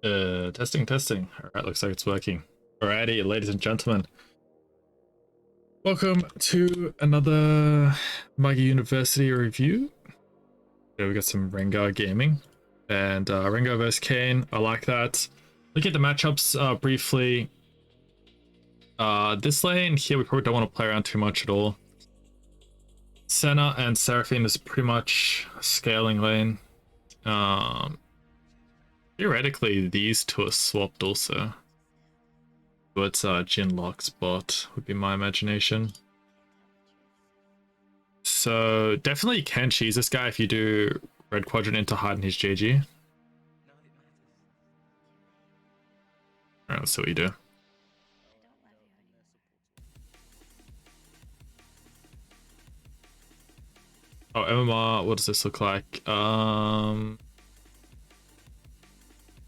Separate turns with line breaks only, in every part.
Testing. All right, looks like it's working. Alrighty, ladies and gentlemen, welcome to another Muggy University review. Yeah, we got some Rengar gaming and Rengar vs Kane. I like that. Look at the matchups briefly. This lane here, we probably don't want to play around too much at all. Senna and Seraphine is pretty much a scaling lane. Theoretically, these two are swapped also. So it's Jin Lock's bot, would be my imagination. So definitely you can cheese this guy if you do red quadrant into hide in his GG. Alright, let's see what you do. Oh, MMR, what does this look like?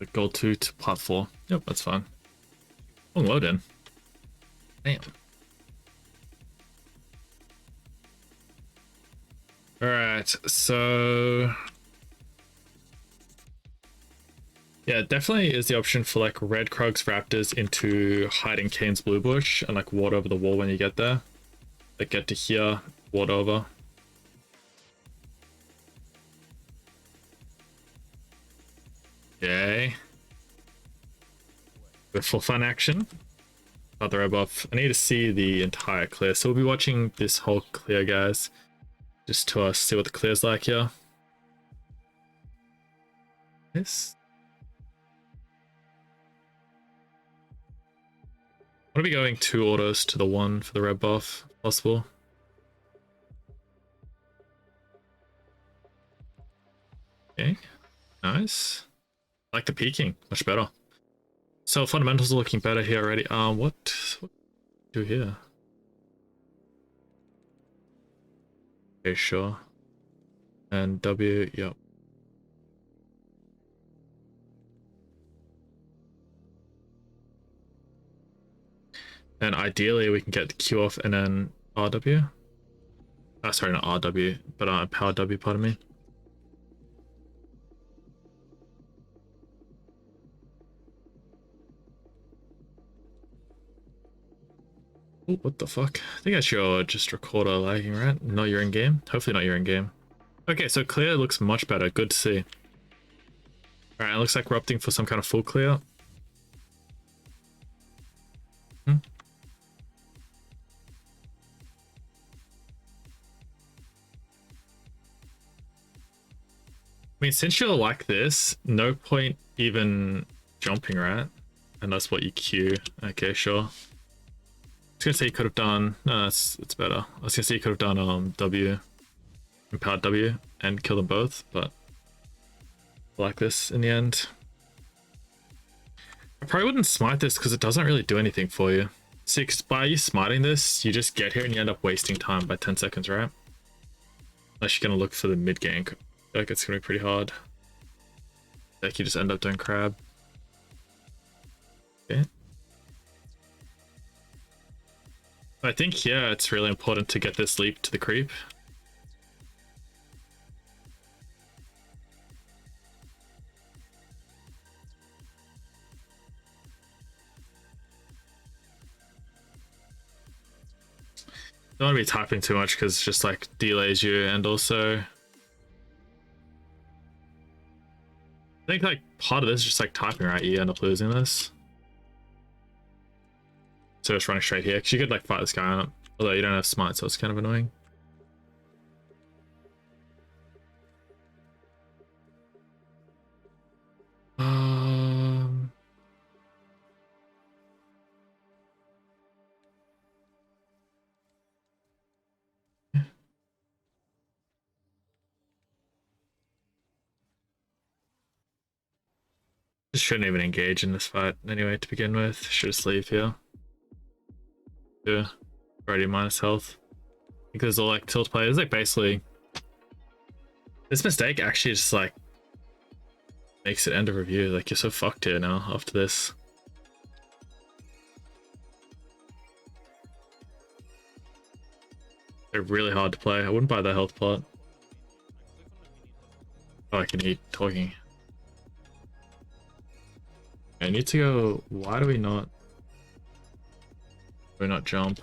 The gold 2 to plat 4. Yep, that's fine. Long load in. Damn. Alright, so yeah, definitely is the option for like red Krugs Raptors into hiding Kane's blue bush and like ward over the wall when you get there. Like get to here, ward over. Okay. With full fun action. Other red buff. I need to see the entire clear, so we'll be watching this whole clear, guys, just to see what the clear's like here. This. I'm gonna be going 2 autos to the 1 for the red buff, if possible. Okay, nice. I like the peeking, much better. So fundamentals are looking better here already. What do here? Okay, sure. And W, yep. And ideally we can get the Q off and then RW. Sorry, not RW, but power W, pardon me. Oh, what the fuck? I think that's your just recorder lagging, right? Not your in-game? Hopefully not your in-game. Okay, so clear looks much better. Good to see. Alright, it looks like we're opting for some kind of full clear. I mean, since you're like this, no point even jumping, right? Unless what you Q. Okay, sure. I was gonna say you could have done. No, it's better. I was gonna say you could have done W, empowered W, and kill them both, but I like this in the end. I probably wouldn't smite this because it doesn't really do anything for you. See, because by you smiting this, you just get here and you end up wasting time by 10 seconds, right? Unless you're gonna look for the mid gank. I feel like it's gonna be pretty hard. Like you just end up doing crab. Okay. I think, yeah, it's really important to get this leap to the creep. Don't want to be typing too much because it just like delays you, and also I think like part of this is just like typing, right? You end up losing this. So just running straight here because you could like fight this guy on it, although you don't have smite, so it's kind of annoying. Just shouldn't even engage in this fight anyway to begin with. Should just leave here. Yeah, already minus health. I think there's all like tilt play. It's like basically this mistake actually just like makes it end of review. Like you're so fucked here now after this. They're really hard to play. I wouldn't buy the health plot. Oh, I can eat talking. I need to go. Why do we not? Do we not jump?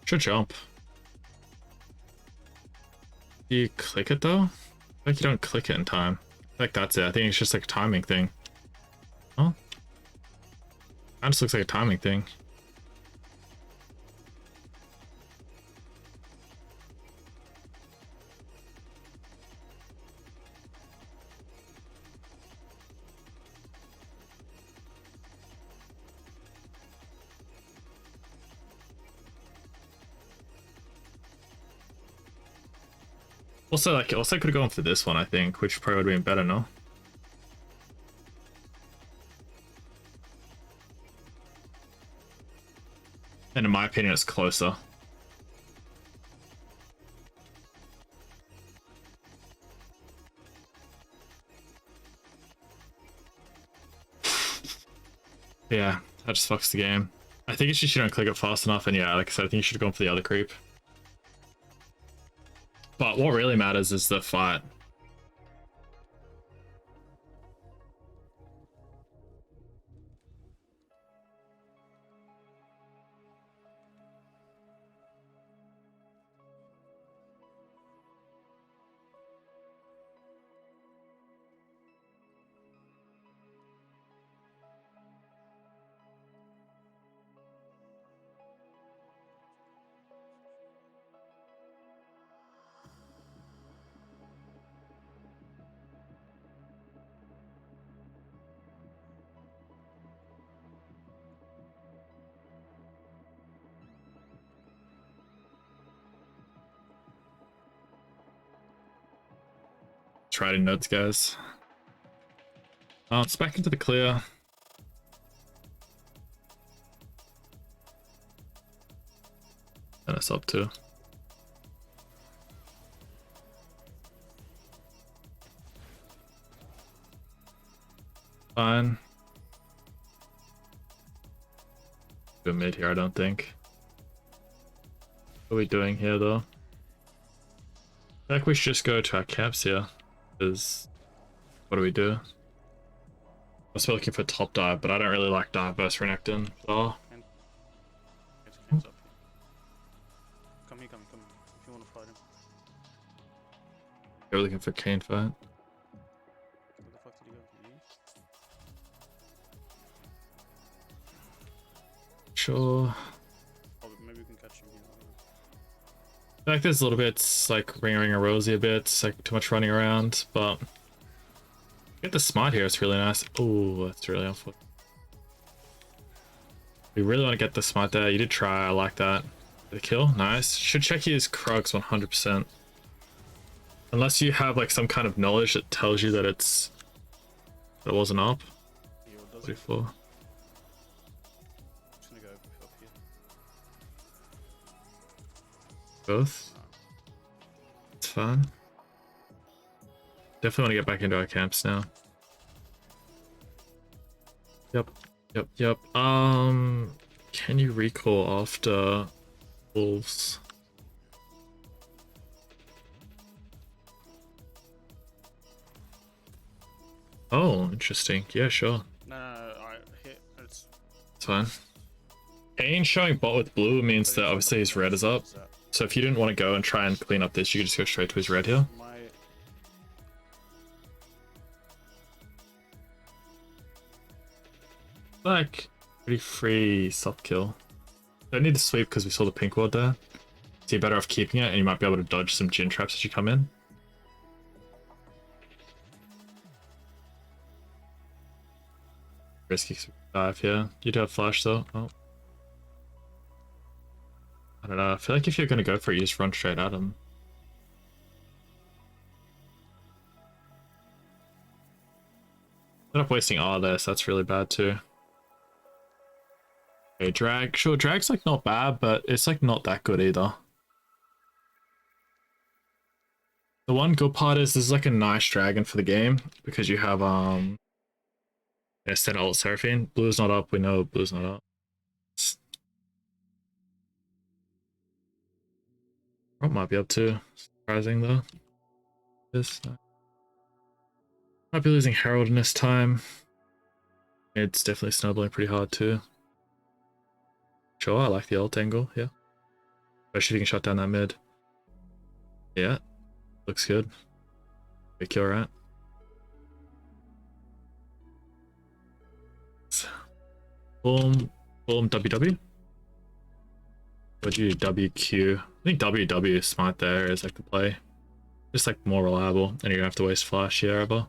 Should jump. Do you click it though? Like you don't click it in time. Like that's it. I think it's just like a timing thing. Oh, that just looks like a timing thing. Also, like, also could have gone for this one, I think, which probably would have been better, no? And in my opinion, it's closer. Yeah, that just fucks the game. I think it's just you don't click it fast enough, and yeah, like I said, I think you should have gone for the other creep. But what really matters is the fight. Writing notes, guys. It's back into the clear. And it's up too. Fine. Go mid here, I don't think. What are we doing here though? I feel like we should just go to our camps here. Because what do we do? I was looking for top dive, but I don't really like dive versus Renekton. Oh.
Come here, if you want to fight him.
You're looking for Kane fight.
Where the fuck did he go?
Sure.
Oh, maybe we can catch him here.
I feel like there's a little bit like ring a rosy a bit, it's like too much running around, but get the smite here, it's really nice. Oh, that's really unfortunate. We really want to get the smite there. You did try, I like that. The kill, nice. Should check his Krugs 100%. Unless you have like some kind of knowledge that tells you that it wasn't up. 44. Both. It's fine. Definitely want to get back into our camps now. Yep. Can you recall after wolves? Oh, interesting. Yeah, sure.
No, it's
fine. Kane showing bot with blue means that obviously his red is up. So if you didn't want to go and try and clean up this, you could just go straight to his red here. Like, pretty free soft kill. Don't need to sweep because we saw the pink ward there. So you're better off keeping it, and you might be able to dodge some Jhin traps as you come in. Risky dive here. You do have flash though. Oh. I don't know. I feel like if you're going to go for it, you just run straight at him. End up wasting all this. That's really bad too. Okay, drag. Sure, drag's like not bad, but it's like not that good either. The one good part is there's like a nice dragon for the game because you have Yeah, send alt Seraphine. Blue's not up. We know blue's not up. Oh, might be up too. Surprising though. This might be losing Herald in this time. It's definitely snowballing pretty hard too. Sure, I like the alt angle. Yeah, especially if you can shut down that mid. Yeah, looks good. Big kill, right? Boom, boom, WW. What'd you do? WQ. I think WW is smart there, is like the play. Just like more reliable, and you don't have to waste flash here ever.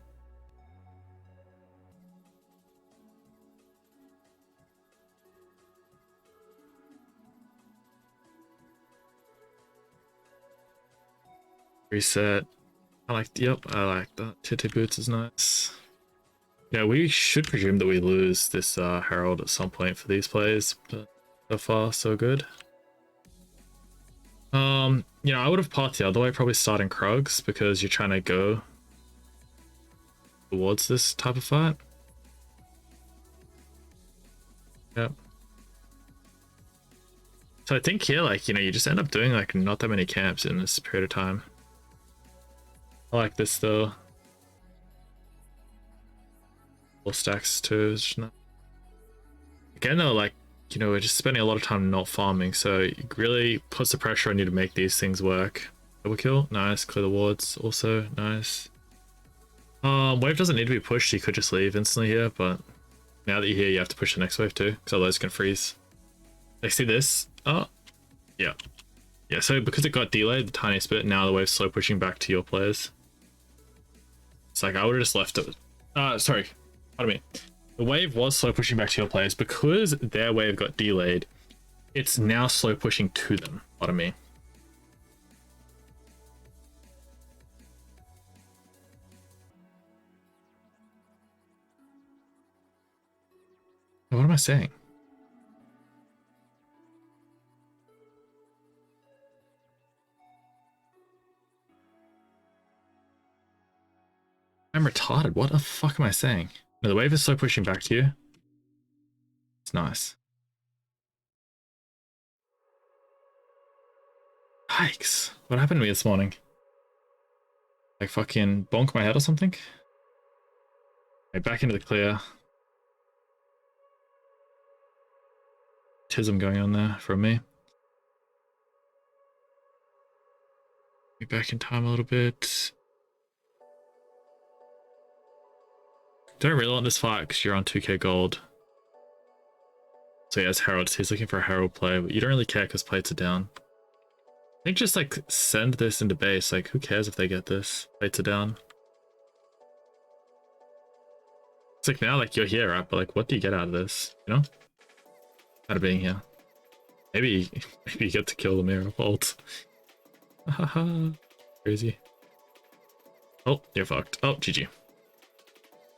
Reset. I like, yep, I like that. Titty boots is nice. Yeah, we should presume that we lose this Herald at some point for these plays, but so far so good. You know, I would have parked the other way, probably starting Krugs, because you're trying to go towards this type of fight. Yep. So I think here, like, you know, you just end up doing like not that many camps in this period of time. I like this though. Full stacks too. Again though, like, you know, we're just spending a lot of time not farming, so it really puts the pressure on you to make these things work. Double kill, nice. Clear the wards, also nice. Wave doesn't need to be pushed, you could just leave instantly here, but now that you're here, you have to push the next wave too, because otherwise you can freeze. Like, see this? Oh, yeah. Yeah, so because it got delayed the tiniest bit, now the wave's slow pushing back to your players. It's like, I would have just left it. Sorry, pardon me. The wave was slow pushing back to your players. Because their wave got delayed, it's now slow pushing to them. Pardon me. What am I saying? I'm retarded. What the fuck am I saying? No, the wave is slow pushing back to you. It's nice. Yikes. What happened to me this morning? Like fucking bonk my head or something? Okay, back into the clear. Tism going on there from me. Get back in time a little bit. Don't really want this fight because you're on 2k gold. So he has Herald, so he's looking for a Herald play, but you don't really care because plates are down. I think just like send this into base, like who cares if they get this? Plates are down. It's like now like you're here, right? But like what do you get out of this? You know? Out of being here. Maybe you get to kill the mirror ult. Haha. Crazy. Oh, you're fucked. Oh, GG.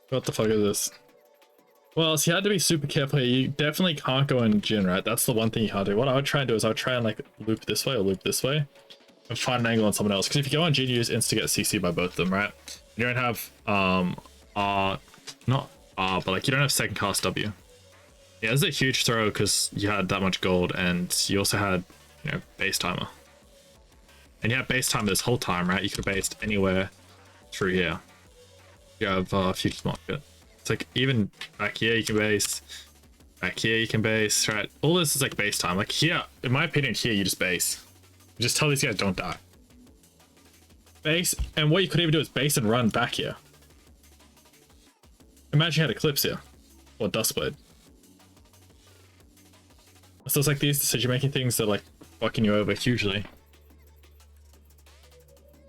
What the fuck is this? Well, so you had to be super careful here. You definitely can't go in Jin, right? That's the one thing you can't do. What I would try and do is I would try and like loop this way or loop this way and find an angle on someone else. Because if you go on Jin, you just insta get CC by both of them, right? You don't have not R, but like you don't have second cast W. Yeah, this is a huge throw because you had that much gold and you also had, you know, base timer. And you had base timer this whole time, right? You could have based anywhere through here. You have futures market. It's like even back here you can base, back here you can base, right? All this is like base time. Like here, in my opinion, here you just base. You just tell these guys don't die. Base, and what you could even do is base and run back here. Imagine you had Eclipse here, or Duskblade. So it's like these decision-making things that like fucking you over hugely.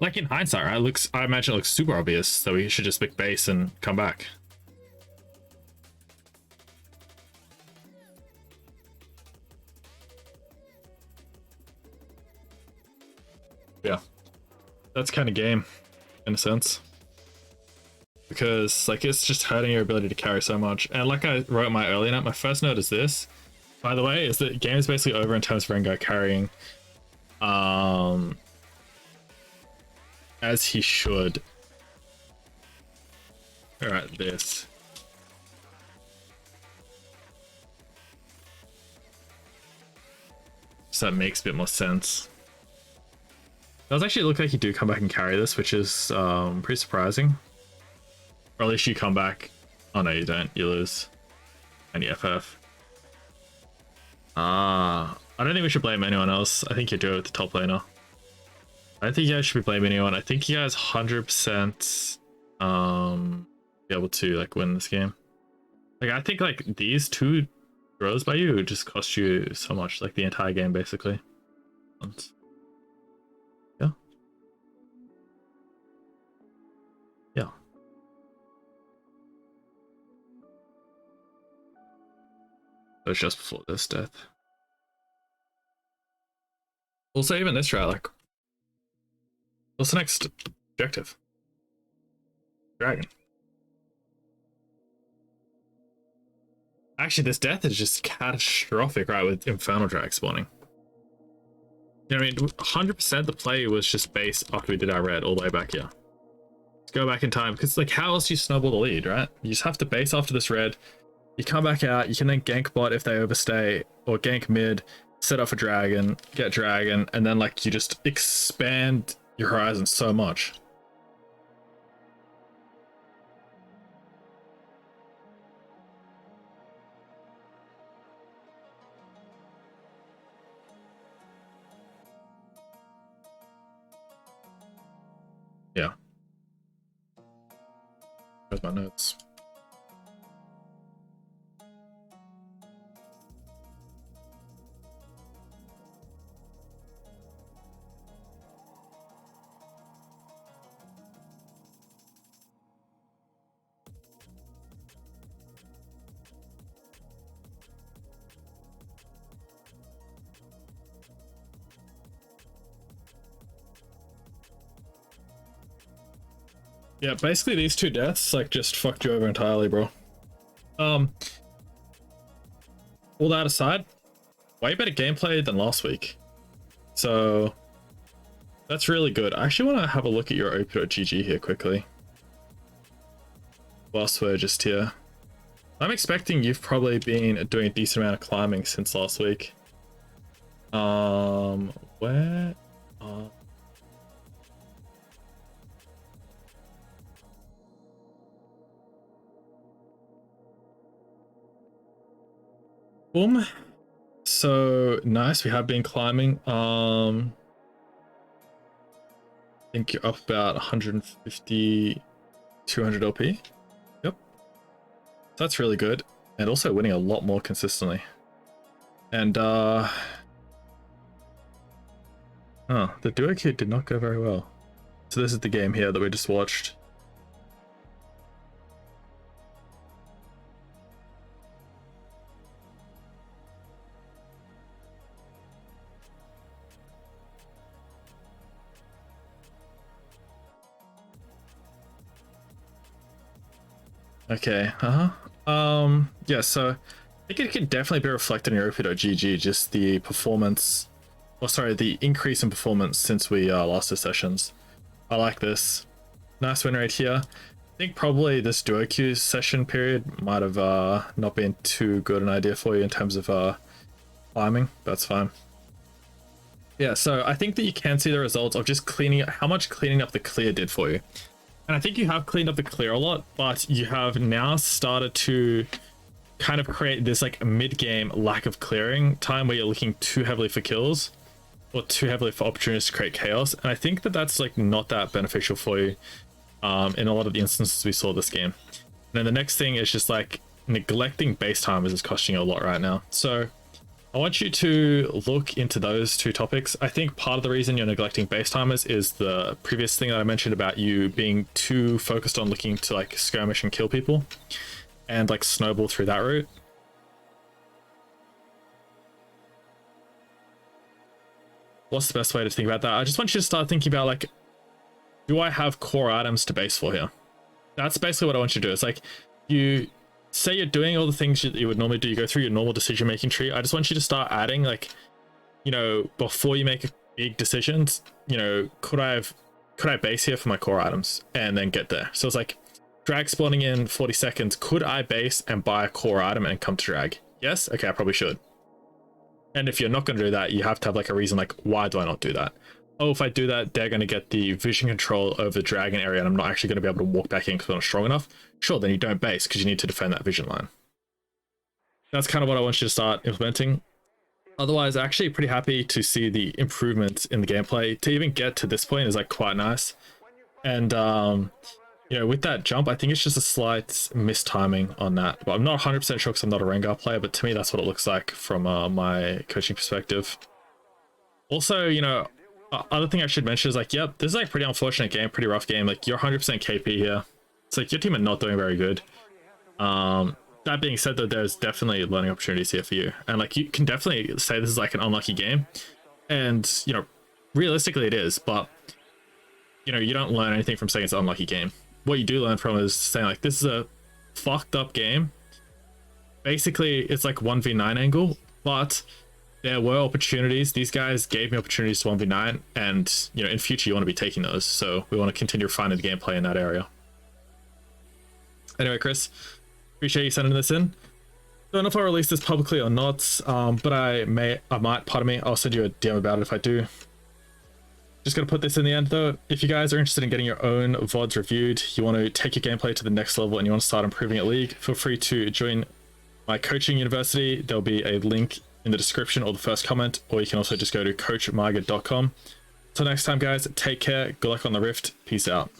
Like in hindsight, right? I imagine it looks super obvious, so we should just pick base and come back. Yeah, that's kind of game in a sense, because like it's just hurting your ability to carry so much. And like I wrote in my earlier note, my first note is this, by the way, is that game is basically over in terms of Rengar carrying as he should. All right, this. so that makes a bit more sense. It does actually look like you do come back and carry this, which is pretty surprising. Or at least you come back. Oh no, you don't. You lose. And you FF. I don't think we should blame anyone else. I think you do it with the top laner. I don't think you guys should be blaming anyone. I think you guys 100% be able to like win this game. Like I think like these 2 throws by you would just cost you so much, like the entire game basically. Yeah. Yeah. That was just before this death. Also, even this route, like, what's the next objective? Dragon. Actually, this death is just catastrophic, right, with Infernal Drag spawning. You know what I mean? 100% the play was just base after we did our red all the way back here. Let's go back in time, because, like, how else do you snowball the lead, right? You just have to base after this red. You come back out, you can then gank bot if they overstay, or gank mid, set up a dragon, get dragon, and then, like, you just expand your horizon so much. Yeah. There's my notes. Yeah, basically these 2 deaths like just fucked you over entirely, bro. All that aside, way better gameplay than last week. So that's really good. I actually want to have a look at your op.gg here quickly. Whilst we're just here. I'm expecting you've probably been doing a decent amount of climbing since last week. Where? Boom. So nice, we have been climbing. I think you're up about 150, 200 LP. Yep. That's really good. And also winning a lot more consistently. And the duo queue did not go very well. So this is the game here that we just watched. Okay, yeah, so I think it can definitely be reflected in your op.gg, just the performance, or sorry, the increase in performance since we lost the sessions. I like this. Nice win rate here. I think probably this duo queue session period might have not been too good an idea for you in terms of climbing. That's fine. Yeah, so I think that you can see the results of just cleaning, how much cleaning up the clear did for you. And I think you have cleaned up the clear a lot, but you have now started to kind of create this like mid-game lack of clearing time where you're looking too heavily for kills or too heavily for opportunities to create chaos. And I think that that's like not that beneficial for you in a lot of the instances we saw this game. And then the next thing is just like neglecting base timers is costing you a lot right now. So I want you to look into those 2 topics. I think part of the reason you're neglecting base timers is the previous thing that I mentioned about you being too focused on looking to like skirmish and kill people and like snowball through that route. What's the best way to think about that? I just want you to start thinking about like, do I have core items to base for here? That's basically what I want you to do. It's like you say you're doing all the things you would normally do, you go through your normal decision making tree. I just want you to start adding, like, you know, before you make big decisions, you know, could I base here for my core items and then get there? So it's like drag spawning in 40 seconds. Could I base and buy a core item and come to drag? Yes. Okay, I probably should. And if you're not going to do that, you have to have like a reason, like, why do I not do that? Oh, if I do that, they're going to get the vision control over the dragon area and I'm not actually going to be able to walk back in because I'm not strong enough. Sure, then you don't base because you need to defend that vision line. That's kind of what I want you to start implementing. Otherwise, actually pretty happy to see the improvements in the gameplay. To even get to this point is like quite nice. And you know, with that jump, I think it's just a slight mistiming on that. But I'm not 100% sure because I'm not a Rengar player, but to me that's what it looks like from my coaching perspective. Also, you know, other thing I should mention is like, yep, this is like pretty unfortunate game, pretty rough game. Like, you're 100% KP here. It's like your team are not doing very good. That being said, though, there's definitely learning opportunities here for you. And like, you can definitely say this is like an unlucky game. And, you know, realistically it is, but, you know, you don't learn anything from saying it's an unlucky game. What you do learn from is saying like, this is a fucked up game. Basically, it's like 1v9 angle, but there were opportunities. These guys gave me opportunities to 1v9, and, you know, in future you want to be taking those. So we want to continue refining the gameplay in that area. Anyway, Chris, appreciate you sending this in. Don't know if I'll release this publicly or not, but I might, pardon me, I'll send you a DM about it if I do. Just gonna put this in the end though. If you guys are interested in getting your own VODs reviewed, you want to take your gameplay to the next level and you want to start improving at League, feel free to join my coaching university. There'll be a link in the description or the first comment, or you can also just go to coachmarga.com. Till next time, guys, take care, good luck on the Rift, peace out.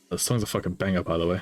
The song's a fucking banger, by the way.